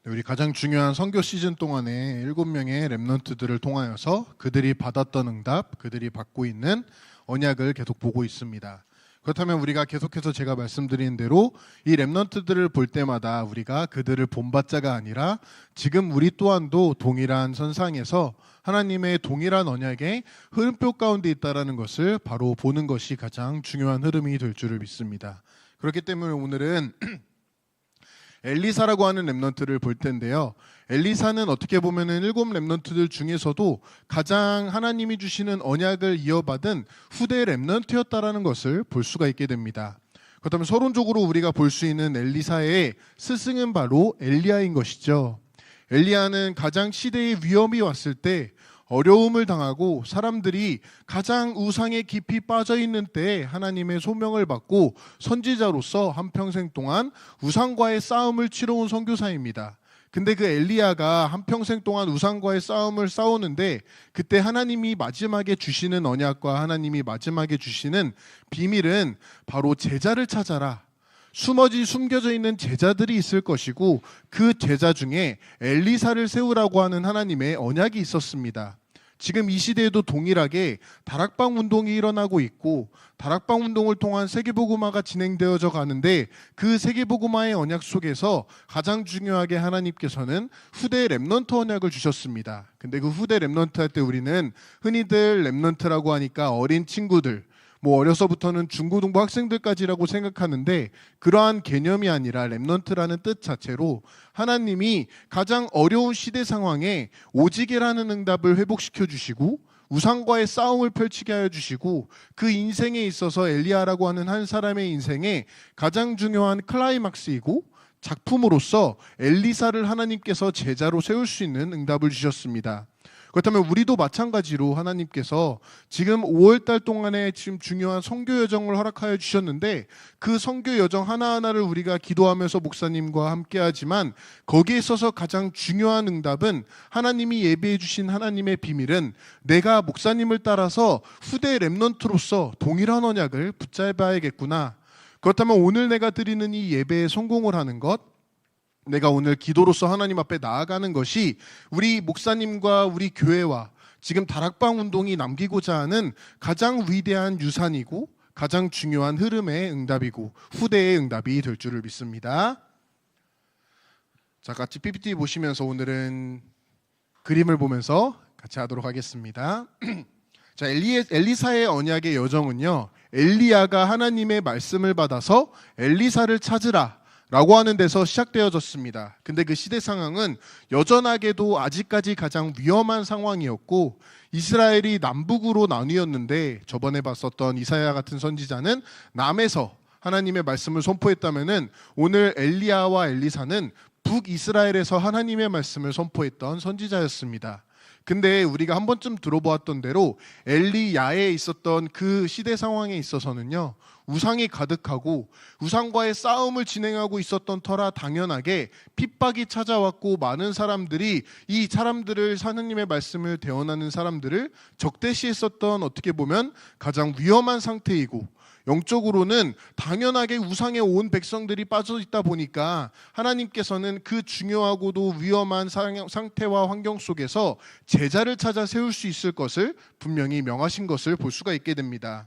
우리 가장 중요한 선교 시즌 동안에 7명의 렘넌트들을 통하여서 그들이 받았던 응답, 그들이 받고 있는 언약을 계속 보고 있습니다. 그렇다면 우리가 계속해서 제가 말씀드린 대로 이 렘넌트들을 볼 때마다 우리가 그들을 본받자가 아니라 지금 우리 또한도 동일한 선상에서 하나님의 동일한 언약의 흐름표 가운데 있다는 것을 바로 보는 것이 가장 중요한 흐름이 될 줄을 믿습니다. 그렇기 때문에 오늘은 엘리사라고 하는 렘넌트를 볼 텐데요. 엘리사는 어떻게 보면은 7 렘넌트들 중에서도 가장 하나님이 주시는 언약을 이어받은 후대 렘넌트였다라는 것을 볼 수가 있게 됩니다. 그렇다면 서론적으로 우리가 볼 수 있는 엘리사의 스승은 바로 엘리야인 것이죠. 엘리야는 가장 시대의 위험이 왔을 때 어려움을 당하고 사람들이 가장 우상에 깊이 빠져 있는 때에 하나님의 소명을 받고 선지자로서 한평생 동안 우상과의 싸움을 치러온 선교사입니다. 근데 그 엘리야가 한평생 동안 우상과의 싸움을 싸우는데 그때 하나님이 마지막에 주시는 언약과 하나님이 마지막에 주시는 비밀은 바로 제자를 찾아라. 숨겨져 있는 제자들이 있을 것이고 그 제자 중에 엘리사를 세우라고 하는 하나님의 언약이 있었습니다. 지금 이 시대에도 동일하게 다락방 운동이 일어나고 있고 다락방 운동을 통한 세계복음화가 진행되어져 가는데 그 세계복음화의 언약 속에서 가장 중요하게 하나님께서는 후대 렘넌트 언약을 주셨습니다. 근데 그 후대 렘넌트 할 때 우리는 흔히들 렘넌트라고 하니까 어린 친구들, 어려서부터는 중고등부 학생들까지라고 생각하는데 그러한 개념이 아니라 렘넌트라는 뜻 자체로 하나님이 가장 어려운 시대 상황에 오직이라는 응답을 회복시켜 주시고 우상과의 싸움을 펼치게 하여 주시고 그 인생에 있어서 엘리야라고 하는 한 사람의 인생에 가장 중요한 클라이막스이고 작품으로서 엘리사를 하나님께서 제자로 세울 수 있는 응답을 주셨습니다. 그렇다면 우리도 마찬가지로 하나님께서 지금 5월달 동안에 지금 중요한 선교 여정을 허락하여 주셨는데 그 선교 여정 하나하나를 우리가 기도하면서 목사님과 함께 하지만 거기에 있어서 가장 중요한 응답은 하나님이 예비해 주신 하나님의 비밀은 내가 목사님을 따라서 후대 렘넌트로서 동일한 언약을 붙잡아야겠구나. 그렇다면 오늘 내가 드리는 이 예배에 성공을 하는 것, 내가 오늘 기도로서 하나님 앞에 나아가는 것이 우리 목사님과 우리 교회와 지금 다락방 운동이 남기고자 하는 가장 위대한 유산이고 가장 중요한 흐름의 응답이고 후대의 응답이 될 줄을 믿습니다. 자, 같이 PPT 보시면서 오늘은 그림을 보면서 같이 하도록 하겠습니다. 자, 엘리사의 언약의 여정은요, 엘리야가 하나님의 말씀을 받아서 엘리사를 찾으라 라고 하는 데서 시작되어졌습니다. 근데 그 시대 상황은 여전하게도 아직까지 가장 위험한 상황이었고 이스라엘이 남북으로 나뉘었는데 저번에 봤었던 이사야 같은 선지자는 남에서 하나님의 말씀을 선포했다면은 오늘 엘리야와 엘리사는 북이스라엘에서 하나님의 말씀을 선포했던 선지자였습니다. 근데 우리가 한 번쯤 들어보았던 대로 엘리야에 있었던 그 시대 상황에 있어서는요, 우상이 가득하고 우상과의 싸움을 진행하고 있었던 터라 당연하게 핍박이 찾아왔고 많은 사람들이 이 사람들을 하나님의 말씀을 대언하는 사람들을 적대시했었던 어떻게 보면 가장 위험한 상태이고 영적으로는 당연하게 우상에 온 백성들이 빠져 있다 보니까 하나님께서는 그 중요하고도 위험한 상태와 환경 속에서 제자를 찾아 세울 수 있을 것을 분명히 명하신 것을 볼 수가 있게 됩니다.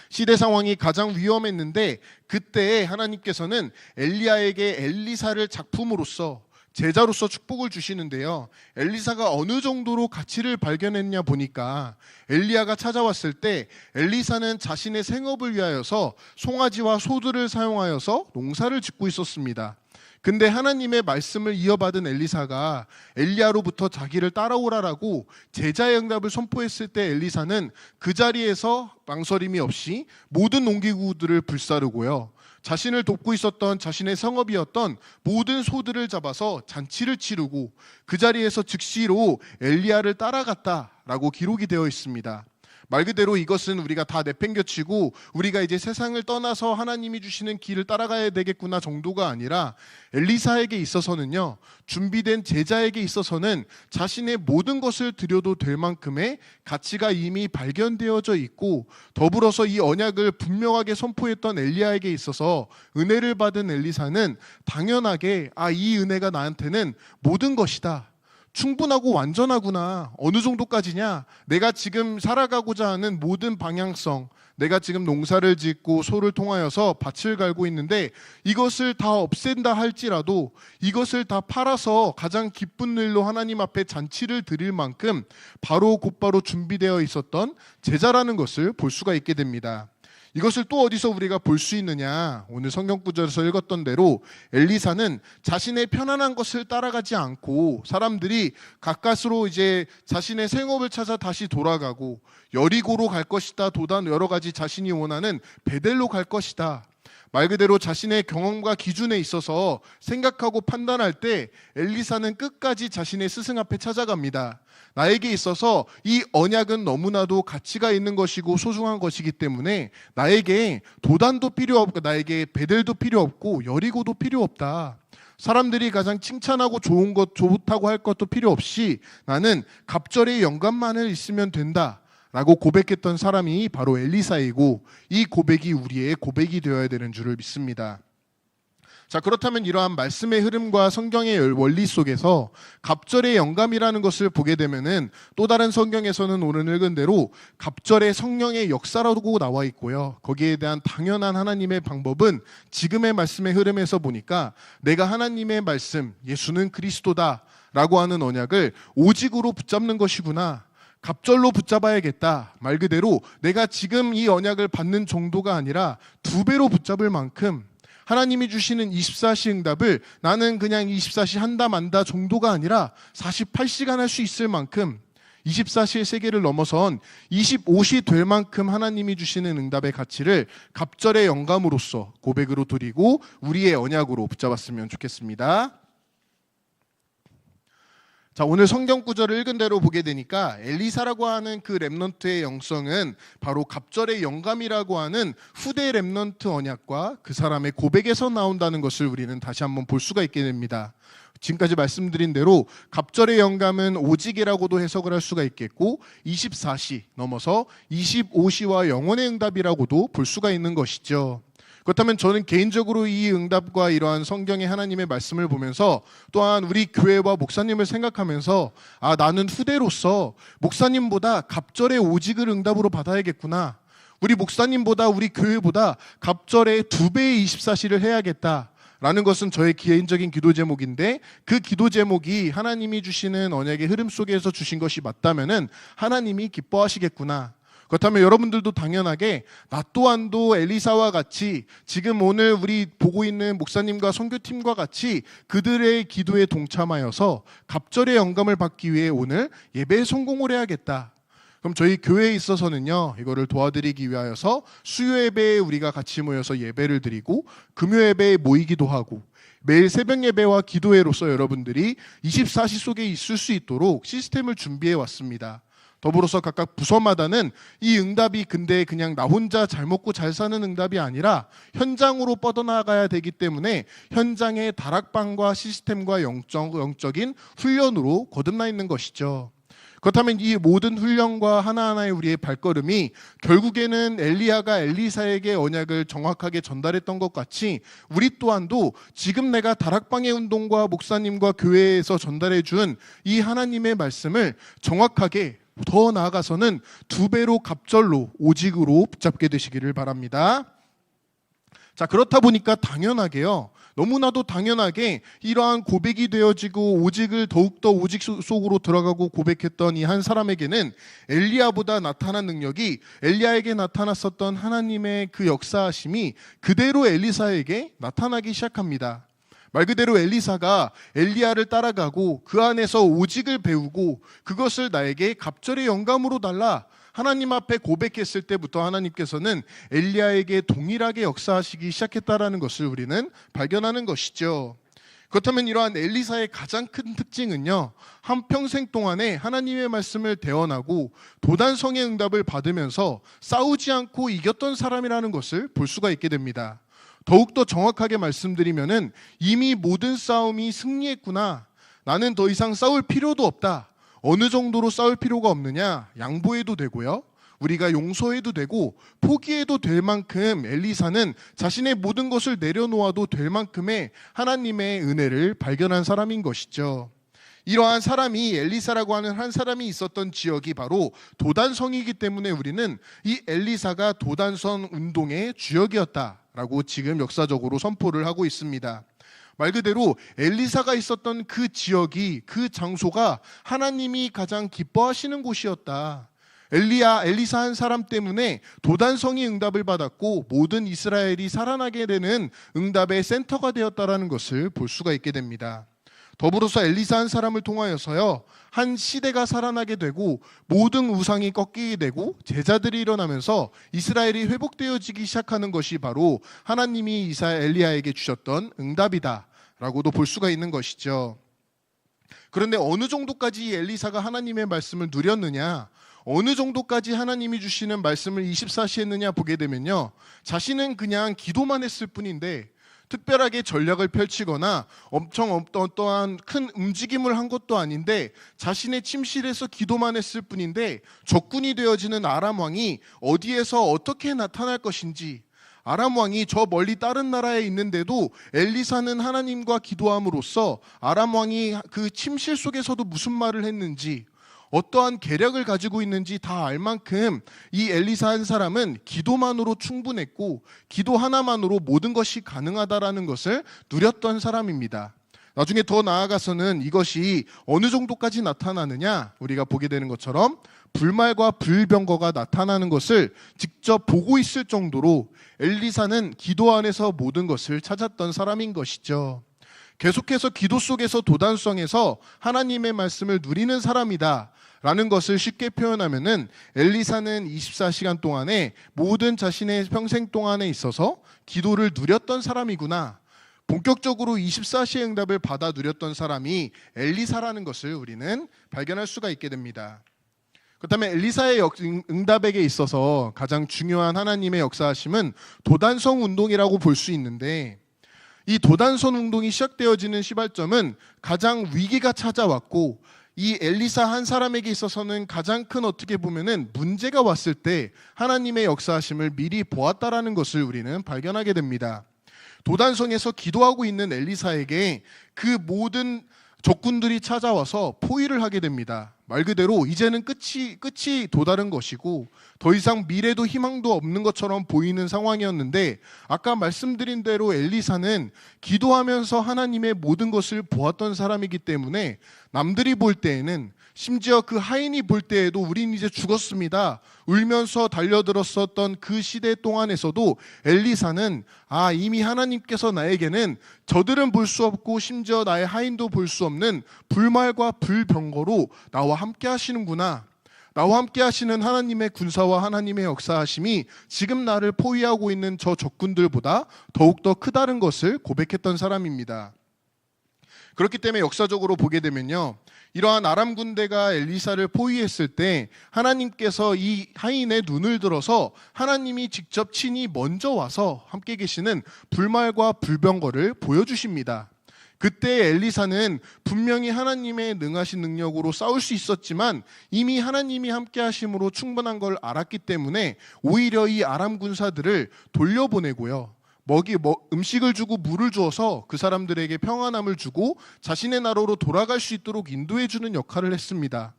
시대 상황이 가장 위험했는데 그때 하나님께서는 엘리야에게 엘리사를 작품으로서 제자로서 축복을 주시는데요. 엘리사가 어느 정도로 가치를 발견했냐 보니까 엘리야가 찾아왔을 때 엘리사는 자신의 생업을 위하여서 송아지와 소들을 사용하여서 농사를 짓고 있었습니다. 근데 하나님의 말씀을 이어받은 엘리사가 엘리야로부터 자기를 따라오라라고 제자의 응답을 선포했을 때 엘리사는 그 자리에서 망설임이 없이 모든 농기구들을 불사르고요, 자신을 돕고 있었던 자신의 성업이었던 모든 소들을 잡아서 잔치를 치르고 그 자리에서 즉시로 엘리야를 따라갔다라고 기록이 되어 있습니다. 말 그대로 이것은 우리가 다 내팽겨치고 우리가 이제 세상을 떠나서 하나님이 주시는 길을 따라가야 되겠구나 정도가 아니라 엘리사에게 있어서는요, 준비된 제자에게 있어서는 자신의 모든 것을 드려도 될 만큼의 가치가 이미 발견되어져 있고, 더불어서 이 언약을 분명하게 선포했던 엘리야에게 있어서 은혜를 받은 엘리사는 당연하게 이 은혜가 나한테는 모든 것이다, 충분하고 완전하구나. 어느 정도까지냐? 내가 지금 살아가고자 하는 모든 방향성, 내가 지금 농사를 짓고 소를 통하여서 밭을 갈고 있는데 이것을 다 없앤다 할지라도 이것을 다 팔아서 가장 기쁜 일로 하나님 앞에 잔치를 드릴 만큼 바로 곧바로 준비되어 있었던 제자라는 것을 볼 수가 있게 됩니다. 이것을 또 어디서 우리가 볼 수 있느냐? 오늘 성경 구절에서 읽었던 대로 엘리사는 자신의 편안한 것을 따라가지 않고 사람들이 가까스로 이제 자신의 생업을 찾아 다시 돌아가고, 여리고로 갈 것이다, 도단 여러 가지 자신이 원하는 베델로 갈 것이다, 말 그대로 자신의 경험과 기준에 있어서 생각하고 판단할 때 엘리사는 끝까지 자신의 스승 앞에 찾아갑니다. 나에게 있어서 이 언약은 너무나도 가치가 있는 것이고 소중한 것이기 때문에 나에게 도단도 필요 없고 나에게 베델도 필요 없고 여리고도 필요 없다. 사람들이 가장 칭찬하고 좋은 것, 좋다고 할 것도 필요 없이 나는 갑절의 영감만을 있으면 된다 라고 고백했던 사람이 바로 엘리사이고, 이 고백이 우리의 고백이 되어야 되는 줄을 믿습니다. 자, 그렇다면 이러한 말씀의 흐름과 성경의 원리 속에서 갑절의 영감이라는 것을 보게 되면은 또 다른 성경에서는 오늘 읽은 대로 갑절의 성령의 역사라고 나와 있고요. 거기에 대한 당연한 하나님의 방법은 지금의 말씀의 흐름에서 보니까 내가 하나님의 말씀, 예수는 그리스도다 라고 하는 언약을 오직으로 붙잡는 것이구나, 갑절로 붙잡아야겠다, 말 그대로 내가 지금 이 언약을 받는 정도가 아니라 2배로 붙잡을 만큼 하나님이 주시는 24시 응답을 나는 그냥 24시 한다 만다 정도가 아니라 48시간 할 수 있을 만큼 24시의 세계를 넘어선 25시 될 만큼 하나님이 주시는 응답의 가치를 갑절의 영감으로서 고백으로 드리고 우리의 언약으로 붙잡았으면 좋겠습니다. 자, 오늘 성경 구절을 읽은 대로 보게 되니까 엘리사라고 하는 그 렘넌트의 영성은 바로 갑절의 영감이라고 하는 후대 렘넌트 언약과 그 사람의 고백에서 나온다는 것을 우리는 다시 한번 볼 수가 있게 됩니다. 지금까지 말씀드린 대로 갑절의 영감은 오직이라고도 해석을 할 수가 있겠고 24시 넘어서 25시와 영원의 응답이라고도 볼 수가 있는 것이죠. 그렇다면 저는 개인적으로 이 응답과 이러한 성경의 하나님의 말씀을 보면서 또한 우리 교회와 목사님을 생각하면서 나는 후대로서 목사님보다 갑절의 오직을 응답으로 받아야겠구나, 우리 목사님보다 우리 교회보다 갑절의 2배의 24시를 해야겠다 라는 것은 저의 개인적인 기도 제목인데, 그 기도 제목이 하나님이 주시는 언약의 흐름 속에서 주신 것이 맞다면은 하나님이 기뻐하시겠구나. 그렇다면 여러분들도 당연하게 나 또한도 엘리사와 같이 지금 오늘 우리 보고 있는 목사님과 선교팀과 같이 그들의 기도에 동참하여서 갑절의 영감을 받기 위해 오늘 예배에 성공을 해야겠다. 그럼 저희 교회에 있어서는요, 이거를 도와드리기 위하여서 수요 예배에 우리가 같이 모여서 예배를 드리고 금요 예배에 모이기도 하고 매일 새벽 예배와 기도회로서 여러분들이 24시 속에 있을 수 있도록 시스템을 준비해 왔습니다. 더불어서 각각 부서마다는 이 응답이 근데 그냥 나 혼자 잘 먹고 잘 사는 응답이 아니라 현장으로 뻗어나가야 되기 때문에 현장의 다락방과 시스템과 영적인 훈련으로 거듭나 있는 것이죠. 그렇다면 이 모든 훈련과 하나하나의 우리의 발걸음이 결국에는 엘리야가 엘리사에게 언약을 정확하게 전달했던 것 같이 우리 또한도 지금 내가 다락방의 운동과 목사님과 교회에서 전달해 준 이 하나님의 말씀을 정확하게 더 나아가서는 2배로 갑절로 오직으로 붙잡게 되시기를 바랍니다. 자, 그렇다 보니까 당연하게요, 너무나도 당연하게 이러한 고백이 되어지고 오직을 더욱더 오직 속으로 들어가고 고백했던 이 한 사람에게는 엘리야보다 나타난 능력이, 엘리야에게 나타났었던 하나님의 그 역사하심이 그대로 엘리사에게 나타나기 시작합니다. 말 그대로 엘리사가 엘리야를 따라가고 그 안에서 오직을 배우고 그것을 나에게 갑절의 영감으로 달라 하나님 앞에 고백했을 때부터 하나님께서는 엘리야에게 동일하게 역사하시기 시작했다라는 것을 우리는 발견하는 것이죠. 그렇다면 이러한 엘리사의 가장 큰 특징은요, 한평생 동안에 하나님의 말씀을 대언하고 도단성의 응답을 받으면서 싸우지 않고 이겼던 사람이라는 것을 볼 수가 있게 됩니다. 더욱더 정확하게 말씀드리면은 이미 모든 싸움이 승리했구나, 나는 더 이상 싸울 필요도 없다. 어느 정도로 싸울 필요가 없느냐, 양보해도 되고요, 우리가 용서해도 되고 포기해도 될 만큼 엘리사는 자신의 모든 것을 내려놓아도 될 만큼의 하나님의 은혜를 발견한 사람인 것이죠. 이러한 사람이, 엘리사라고 하는 한 사람이 있었던 지역이 바로 도단성이기 때문에 우리는 이 엘리사가 도단성 운동의 주역이었다라고 지금 역사적으로 선포를 하고 있습니다. 말 그대로 엘리사가 있었던 그 지역이, 그 장소가 하나님이 가장 기뻐하시는 곳이었다. 엘리사 한 사람 때문에 도단성이 응답을 받았고 모든 이스라엘이 살아나게 되는 응답의 센터가 되었다라는 것을 볼 수가 있게 됩니다. 더불어서 엘리사 한 사람을 통하여서요, 한 시대가 살아나게 되고 모든 우상이 꺾이게 되고 제자들이 일어나면서 이스라엘이 회복되어지기 시작하는 것이 바로 하나님이 엘리야에게 주셨던 응답이다라고도 볼 수가 있는 것이죠. 그런데 어느 정도까지 엘리사가 하나님의 말씀을 누렸느냐, 어느 정도까지 하나님이 주시는 말씀을 24시 했느냐 보게 되면요, 자신은 그냥 기도만 했을 뿐인데 특별하게 전략을 펼치거나 엄청 어떠한 큰 움직임을 한 것도 아닌데 자신의 침실에서 기도만 했을 뿐인데 적군이 되어지는 아람 왕이 어디에서 어떻게 나타날 것인지, 아람 왕이 저 멀리 다른 나라에 있는데도 엘리사는 하나님과 기도함으로써 아람 왕이 그 침실 속에서도 무슨 말을 했는지, 어떠한 계략을 가지고 있는지 다 알 만큼 이 엘리사 한 사람은 기도만으로 충분했고 기도 하나만으로 모든 것이 가능하다라는 것을 누렸던 사람입니다. 나중에 더 나아가서는 이것이 어느 정도까지 나타나느냐, 우리가 보게 되는 것처럼 불말과 불병거가 나타나는 것을 직접 보고 있을 정도로 엘리사는 기도 안에서 모든 것을 찾았던 사람인 것이죠. 계속해서 기도 속에서 도단성에서 하나님의 말씀을 누리는 사람이다 라는 것을 쉽게 표현하면은 엘리사는 24시간 동안에 모든 자신의 평생 동안에 있어서 기도를 누렸던 사람이구나, 본격적으로 24시의 응답을 받아 누렸던 사람이 엘리사라는 것을 우리는 발견할 수가 있게 됩니다. 그렇다면 엘리사의 응답에게 있어서 가장 중요한 하나님의 역사하심은 도단성 운동이라고 볼 수 있는데, 이 도단성 운동이 시작되어지는 시발점은 가장 위기가 찾아왔고 이 엘리사 한 사람에게 있어서는 가장 큰, 어떻게 보면은 문제가 왔을 때 하나님의 역사하심을 미리 보았다라는 것을 우리는 발견하게 됩니다. 도단성에서 기도하고 있는 엘리사에게 그 모든 적군들이 찾아와서 포위를 하게 됩니다. 말 그대로 이제는 끝이 도다른 것이고 더 이상 미래도 희망도 없는 것처럼 보이는 상황이었는데, 아까 말씀드린 대로 엘리사는 기도하면서 하나님의 모든 것을 보았던 사람이기 때문에 남들이 볼 때에는, 심지어 그 하인이 볼 때에도 우린 이제 죽었습니다 울면서 달려들었었던 그 시대 동안에서도 엘리사는 이미 하나님께서 나에게는 저들은 볼 수 없고 심지어 나의 하인도 볼 수 없는 불말과 불병거로 나와 함께 하시는구나, 나와 함께 하시는 하나님의 군사와 하나님의 역사하심이 지금 나를 포위하고 있는 저 적군들보다 더욱더 크다는 것을 고백했던 사람입니다. 그렇기 때문에 역사적으로 보게 되면요, 이러한 아람 군대가 엘리사를 포위했을 때 하나님께서 이 하인의 눈을 들어서 하나님이 직접 친히 먼저 와서 함께 계시는 불말과 불병거를 보여주십니다. 그때 엘리사는 분명히 하나님의 능하신 능력으로 싸울 수 있었지만 이미 하나님이 함께 하심으로 충분한 걸 알았기 때문에 오히려 이 아람 군사들을 돌려보내고요, 음식을 주고 물을 주어서 그 사람들에게 평안함을 주고 자신의 나라로 돌아갈 수 있도록 인도해 주는 역할을 했습니다.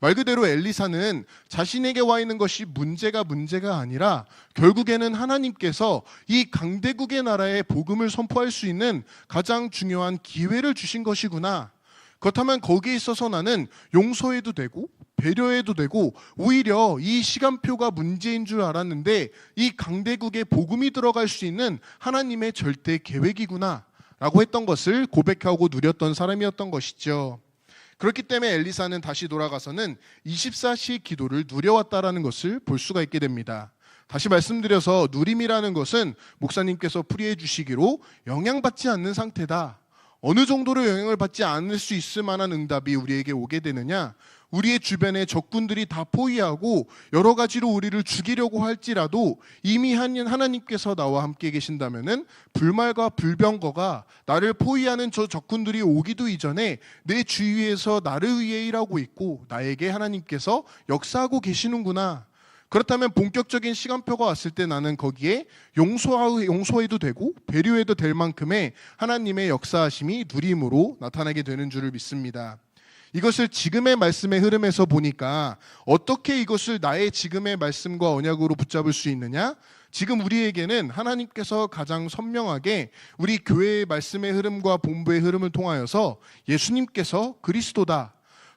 말 그대로 엘리사는 자신에게 와 있는 것이 문제가 아니라 결국에는 하나님께서 이 강대국의 나라에 복음을 선포할 수 있는 가장 중요한 기회를 주신 것이구나, 그렇다면 거기에 있어서 나는 용서해도 되고 배려해도 되고 오히려 이 시간표가 문제인 줄 알았는데 이 강대국에 복음이 들어갈 수 있는 하나님의 절대 계획이구나 라고 했던 것을 고백하고 누렸던 사람이었던 것이죠. 그렇기 때문에 엘리사는 다시 돌아가서는 24시 기도를 누려왔다라는 것을 볼 수가 있게 됩니다. 다시 말씀드려서 누림이라는 것은 목사님께서 풀이해 주시기로 영향받지 않는 상태다, 어느 정도로 영향을 받지 않을 수 있을 만한 응답이 우리에게 오게 되느냐? 우리의 주변에 적군들이 다 포위하고 여러 가지로 우리를 죽이려고 할지라도 이미 하나님께서 나와 함께 계신다면은 불말과 불병거가 나를 포위하는 저 적군들이 오기도 이전에 내 주위에서 나를 위해 일하고 있고 나에게 하나님께서 역사하고 계시는구나. 그렇다면 본격적인 시간표가 왔을 때 나는 거기에 용서해도 되고 배려해도 될 만큼의 하나님의 역사하심이 누림으로 나타나게 되는 줄을 믿습니다. 이것을 지금의 말씀의 흐름에서 보니까 어떻게 이것을 나의 지금의 말씀과 언약으로 붙잡을 수 있느냐? 지금 우리에게는 하나님께서 가장 선명하게 우리 교회의 말씀의 흐름과 본부의 흐름을 통하여서 예수님께서 그리스도다.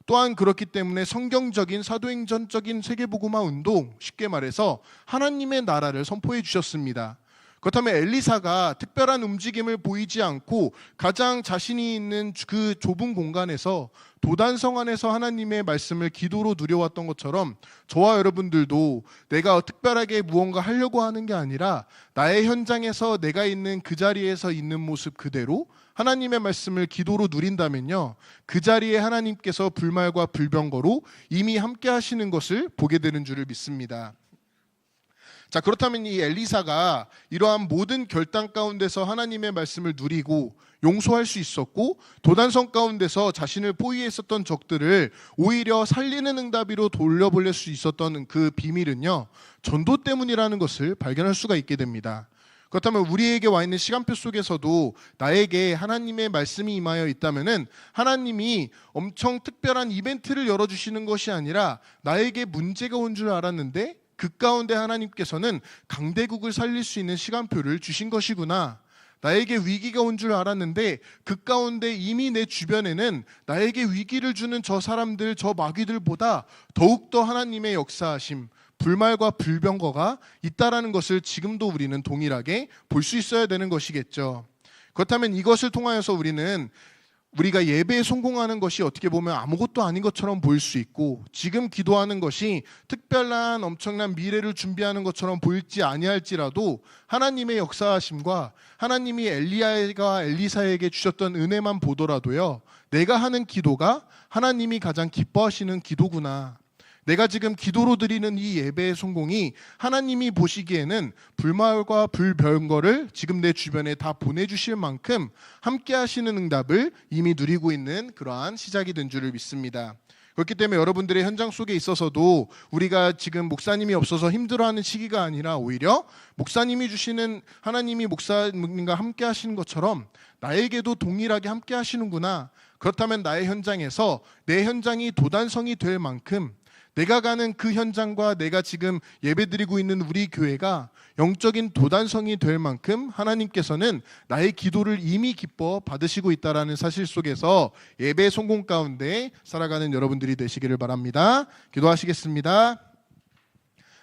또한 그렇기 때문에 성경적인 사도행전적인 세계복음화 운동, 쉽게 말해서 하나님의 나라를 선포해 주셨습니다. 그렇다면 엘리사가 특별한 움직임을 보이지 않고 가장 자신이 있는 그 좁은 공간에서 도단성 안에서 하나님의 말씀을 기도로 누려왔던 것처럼 저와 여러분들도 내가 특별하게 무언가 하려고 하는 게 아니라 나의 현장에서 내가 있는 그 자리에서 있는 모습 그대로 하나님의 말씀을 기도로 누린다면요, 그 자리에 하나님께서 불말과 불병거로 이미 함께 하시는 것을 보게 되는 줄을 믿습니다. 자, 그렇다면 이 엘리사가 이러한 모든 결단 가운데서 하나님의 말씀을 누리고 용서할 수 있었고 도단성 가운데서 자신을 포위했었던 적들을 오히려 살리는 응답으로 돌려보낼 수 있었던 그 비밀은요, 전도 때문이라는 것을 발견할 수가 있게 됩니다. 그렇다면 우리에게 와 있는 시간표 속에서도 나에게 하나님의 말씀이 임하여 있다면은 하나님이 엄청 특별한 이벤트를 열어주시는 것이 아니라 나에게 문제가 온 줄 알았는데 그 가운데 하나님께서는 강대국을 살릴 수 있는 시간표를 주신 것이구나. 나에게 위기가 온 줄 알았는데 그 가운데 이미 내 주변에는 나에게 위기를 주는 저 사람들, 저 마귀들보다 더욱더 하나님의 역사하심, 불말과 불병거가 있다라는 것을 지금도 우리는 동일하게 볼 수 있어야 되는 것이겠죠. 그렇다면 이것을 통하여서 우리가 예배에 성공하는 것이 어떻게 보면 아무것도 아닌 것처럼 보일 수 있고 지금 기도하는 것이 특별한 엄청난 미래를 준비하는 것처럼 보일지 아니할지라도 하나님의 역사하심과 하나님이 엘리야와 엘리사에게 주셨던 은혜만 보더라도요, 내가 하는 기도가 하나님이 가장 기뻐하시는 기도구나. 내가 지금 기도로 드리는 이 예배의 성공이 하나님이 보시기에는 불말과 불병거를 지금 내 주변에 다 보내주실 만큼 함께 하시는 응답을 이미 누리고 있는 그러한 시작이 된 줄을 믿습니다. 그렇기 때문에 여러분들의 현장 속에 있어서도 우리가 지금 목사님이 없어서 힘들어하는 시기가 아니라 오히려 목사님이 주시는 하나님이 목사님과 함께 하시는 것처럼 나에게도 동일하게 함께 하시는구나. 그렇다면 나의 현장에서 내 현장이 도단성이 될 만큼 내가 가는 그 현장과 내가 지금 예배드리고 있는 우리 교회가 영적인 도단성이 될 만큼 하나님께서는 나의 기도를 이미 기뻐 받으시고 있다는 사실 속에서 예배 성공 가운데 살아가는 여러분들이 되시기를 바랍니다. 기도하시겠습니다.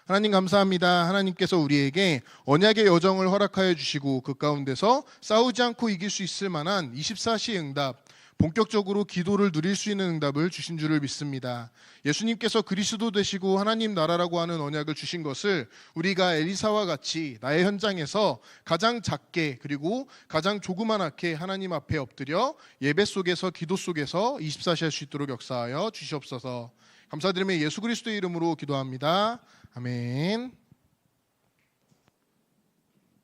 하나님 감사합니다. 하나님께서 우리에게 언약의 여정을 허락하여 주시고 그 가운데서 싸우지 않고 이길 수 있을 만한 24시 응답, 본격적으로 기도를 누릴 수 있는 응답을 주신 줄을 믿습니다. 예수님께서 그리스도 되시고 하나님 나라라고 하는 언약을 주신 것을 우리가 엘리사와 같이 나의 현장에서 가장 작게 그리고 가장 조그만하게 하나님 앞에 엎드려 예배 속에서 기도 속에서 24시 할 수 있도록 역사하여 주시옵소서. 감사드리며 예수 그리스도의 이름으로 기도합니다. 아멘.